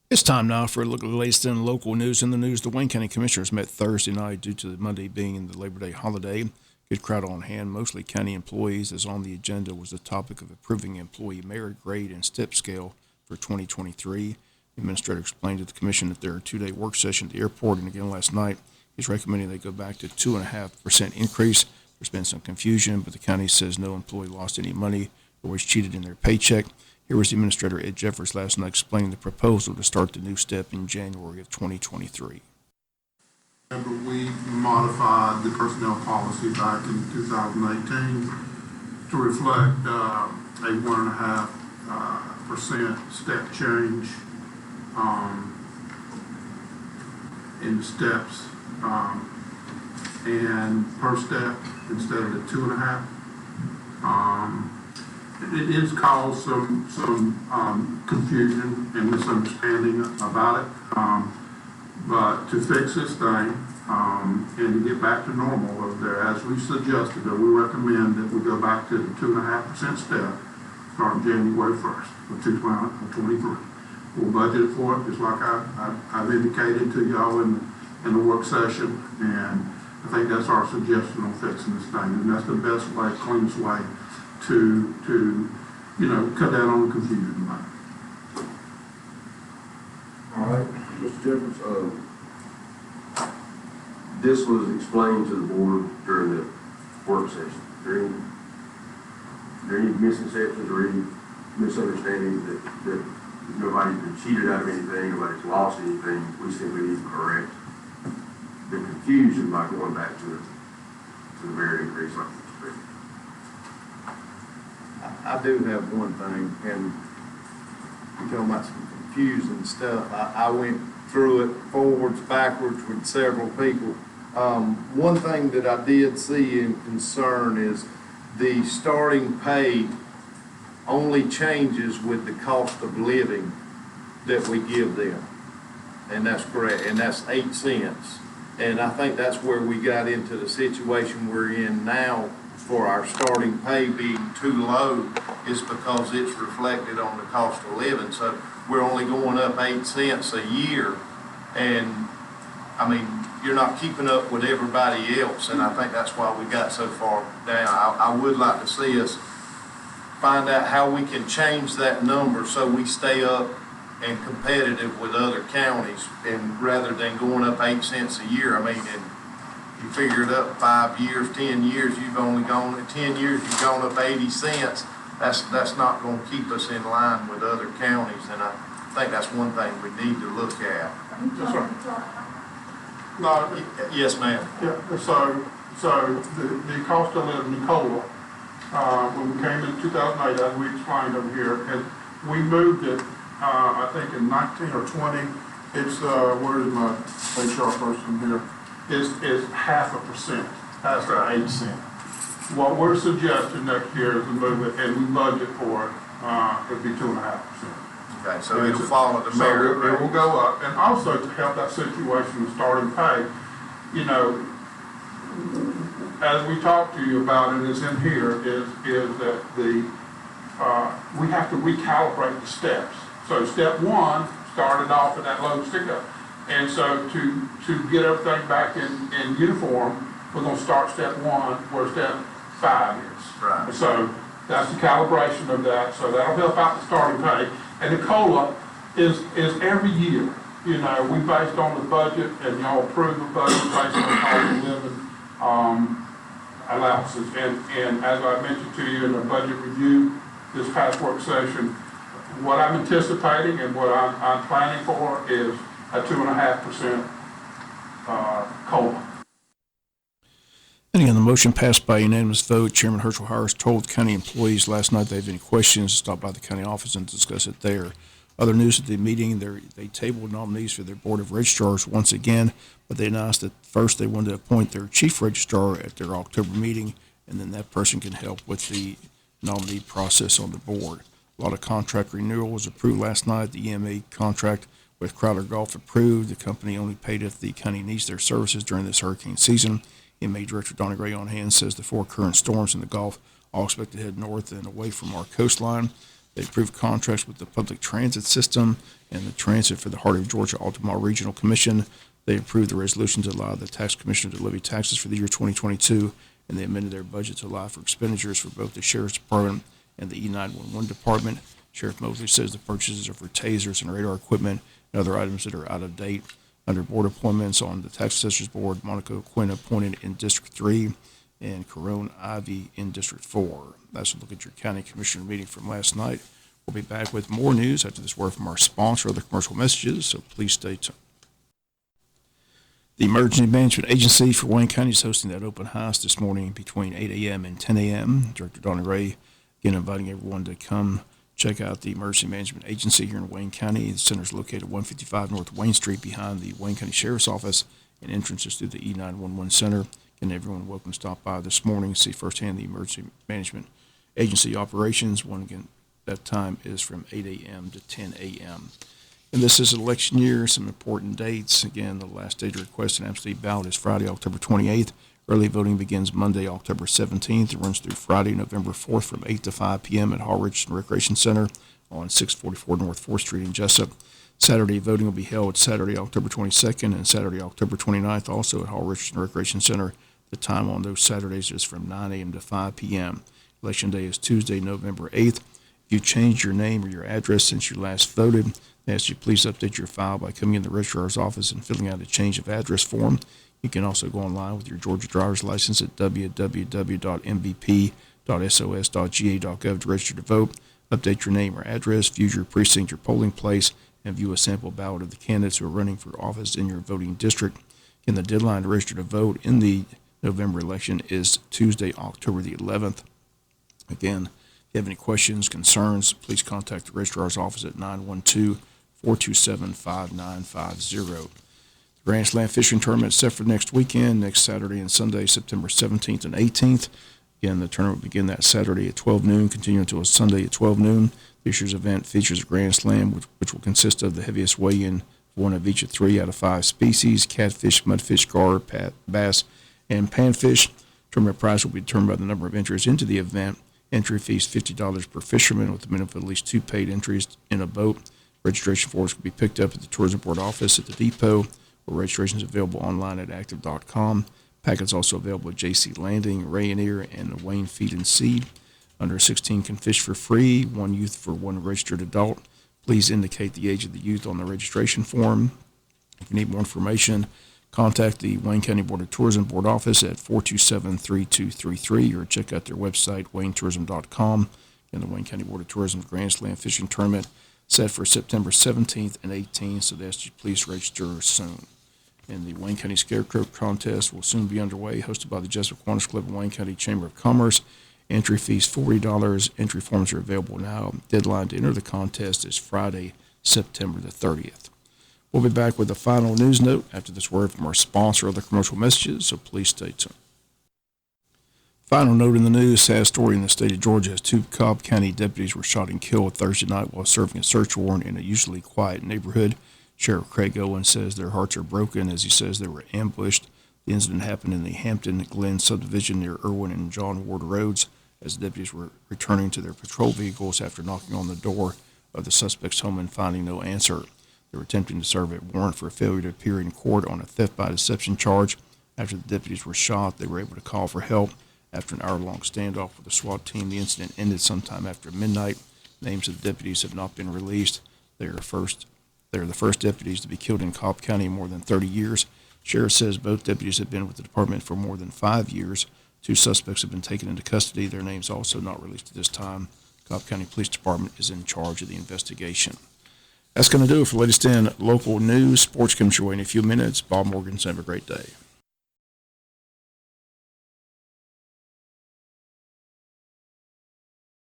It's time now for a look at the latest in local news. In the news, the Wayne County Commissioners met Thursday night due to the Monday being the Labor Day holiday. Good crowd on hand, mostly county employees, as on the agenda was the topic of approving employee merit grade and step scale for 2023. The administrator explained to the commission that their two-day work session at the airport, and again last night, he's recommending they go back to 2.5% increase. There's been some confusion, but the county says no employee lost any money or was cheated in their paycheck. Here was the Administrator Ed Jeffers last night explaining the proposal to start the new step in January of 2023. Remember, we modified the personnel policy back in 2018 to reflect a 1.5% step change in steps and per step instead of the 2.5. It is caused some confusion and misunderstanding about it. But to fix this thing and to get back to normal over there, as we suggested, we recommend that we go back to the 2.5% step starting January 1st of 2023. We'll budget for it, just like I've indicated to y'all in the work session, and I think that's our suggestion on fixing this thing, and that's the best way, cleanest way to cut down on the confusion. All right, Mr. Jeffers, this was explained to the board during the work session. There any misconceptions or any misunderstandings that nobody's been cheated out of anything, nobody's lost anything? We simply need to correct the confusion by going back to the merit increase like we expected. I do have one thing, and you're talking about some confusing stuff. I went through it forwards, backwards with several people. One thing that I did see in concern is the starting pay only changes with the cost of living that we give them. And that's correct, and that's 8 cents. And I think that's where we got into the situation we're in now for our starting pay being too low, is because it's reflected on the cost of living. So we're only going up 8 cents a year, and I mean, you're not keeping up with everybody else, and I think that's why we got so far down. I would like to see us find out how we can change that number so we stay up and competitive with other counties, and rather than going up 8 cents a year. I mean, and you figure it up 5 years, 10 years, you've only gone, 10 years, you've gone up 80 cents. That's not going to keep us in line with other counties, and I think that's one thing we need to look at. Yes, sir. No, Yes, ma'am. yeah, so the cost of living in COLA, when we came in 2008, as we explained over here, and we moved it, I think in 19 or 20, it's, where is my HR person here? Is 0.5%. That's right, 8 cents. What we're suggesting next year is to move it, and we budget for it, it'd be 2.5%. Okay, so it'll follow the merit. So it will go up, and also to help that situation with starting pay, as we talked to you about, and it's in here, is that we have to recalibrate the steps. So step 1 started off at that low stick-up. And so to get everything back in uniform, we're going to start step 1 where step 5 is. Right. So that's the calibration of that. So that'll help out the starting pay. And the COLA is every year. We based on the budget, and y'all approve the budget based on the cost of living allowances. And as I mentioned to you in the budget review this past work session, what I'm anticipating and what I'm planning for is a 2.5% COLA. And again, the motion passed by unanimous vote. Chairman Herschel Harris told county employees last night they have any questions, stop by the county office and discuss it there. Other news at the meeting, they tabled nominees for their board of registrars once again, but they announced that first they wanted to appoint their chief registrar at their October meeting, and then that person can help with the nominee process on the board. A lot of contract renewal was approved last night. The EMA contract with Crowder Golf approved. The company only paid if the county needs their services during this hurricane season. EMA Director Donna Gray on hand says the 4 current storms in the Gulf all expected to head north and away from our coastline. They approved contracts with the public transit system and the Transit for the Heart of Georgia Altamont Regional Commission. They approved the resolution to allow the tax commissioner to levy taxes for the year 2022, and they amended their budget to allow for expenditures for both the Sheriff's Department and the E911 Department. Sheriff Mosley says the purchases are for tasers and radar equipment and other items that are out of date. Under board appointments on the Tax Assessors Board, Monica Quinn appointed in District 3 and Carone Ivy in District 4. That's a look at your county commissioner meeting from last night. We'll be back with more news after this word from our sponsor, other commercial messages, so please stay tuned. The Emergency Management Agency for Wayne County is hosting that open house this morning between 8 a.m. and 10 a.m. Director Donnie Ray, again, inviting everyone to come check out the Emergency Management Agency here in Wayne County. The center is located at 155 North Wayne Street behind the Wayne County Sheriff's Office, and entrances through the E911 Center. And everyone welcome to stop by this morning to see firsthand the Emergency Management Agency operations. One again, that time is from 8 a.m. to 10 a.m. And this is election year, some important dates. Again, the last day to request an absentee ballot is Friday, October 28th. Early voting begins Monday, October 17th. It runs through Friday, November 4th from 8 to 5 p.m. at Hall Richardson Recreation Center on 644 North 4th Street in Jessup. Saturday voting will be held Saturday, October 22nd and Saturday, October 29th, also at Hall Richardson Recreation Center. The time on those Saturdays is from 9 a.m. to 5 p.m. Election day is Tuesday, November 8th. If you changed your name or your address since you last voted, I ask you please update your file by coming in the registrar's office and filling out a change of address form. You can also go online with your Georgia driver's license at www.mvp.sos.ga.gov to register to vote, update your name or address, view your precinct or polling place, and view a sample ballot of the candidates who are running for office in your voting district. Again, the deadline to register to vote in the November election is Tuesday, October the 11th. Again, if you have any questions, concerns, please contact the registrar's office at 912-427-5950. Grand Slam Fishing Tournament is set for next weekend, next Saturday and Sunday, September 17th and 18th. Again, the tournament will begin that Saturday at 12 noon, continue until Sunday at 12 noon. This year's event features a Grand Slam, which will consist of the heaviest weigh-in, one of each of 3 out of 5 species: catfish, mudfish, gar, bass, and panfish. Tournament prize will be determined by the number of entries into the event. Entry fee is $50 per fisherman, with a minimum of at least 2 paid entries in a boat. Registration forms can be picked up at the Tourism Board office at the depot, where registration is available online at active.com. Packets also available at JC Landing, Rayonier, and Wayne Feed and Seed. Under 16 can fish for free, 1 youth for 1 registered adult. Please indicate the age of the youth on the registration form. If you need more information, contact the Wayne County Board of Tourism Board office at 427-3233 or check out their website, waynetourism.com. And the Wayne County Board of Tourism's Grand Slam Fishing Tournament set for September 17th and 18th, so they ask you please register soon. And the Wayne County Scarecrow Contest will soon be underway, hosted by the Jessup Kiwanis Club and Wayne County Chamber of Commerce. Entry fee is $40. Entry forms are available now. Deadline to enter the contest is Friday, September the 30th. We'll be back with a final news note after this word from our sponsor, other commercial messages, so please stay tuned. Final note in the news, sad story in the state of Georgia as 2 Cobb County deputies were shot and killed Thursday night while serving a search warrant in a usually quiet neighborhood. Sheriff Craig Owen says their hearts are broken as he says they were ambushed. The incident happened in the Hampton Glen subdivision near Irwin and John Ward Roads as the deputies were returning to their patrol vehicles after knocking on the door of the suspect's home and finding no answer. They were attempting to serve a warrant for a failure to appear in court on a theft by deception charge. After the deputies were shot, they were able to call for help. After an hour-long standoff with the SWAT team, the incident ended sometime after midnight. Names of the deputies have not been released. They are the first deputies to be killed in Cobb County in more than 30 years. Sheriff says both deputies have been with the department for more than 5 years. 2 suspects have been taken into custody. Their names also not released at this time. Cobb County Police Department is in charge of the investigation. That's going to do it for latest in local news. Sports comes your way in a few minutes. Bob Morgan's have a great day.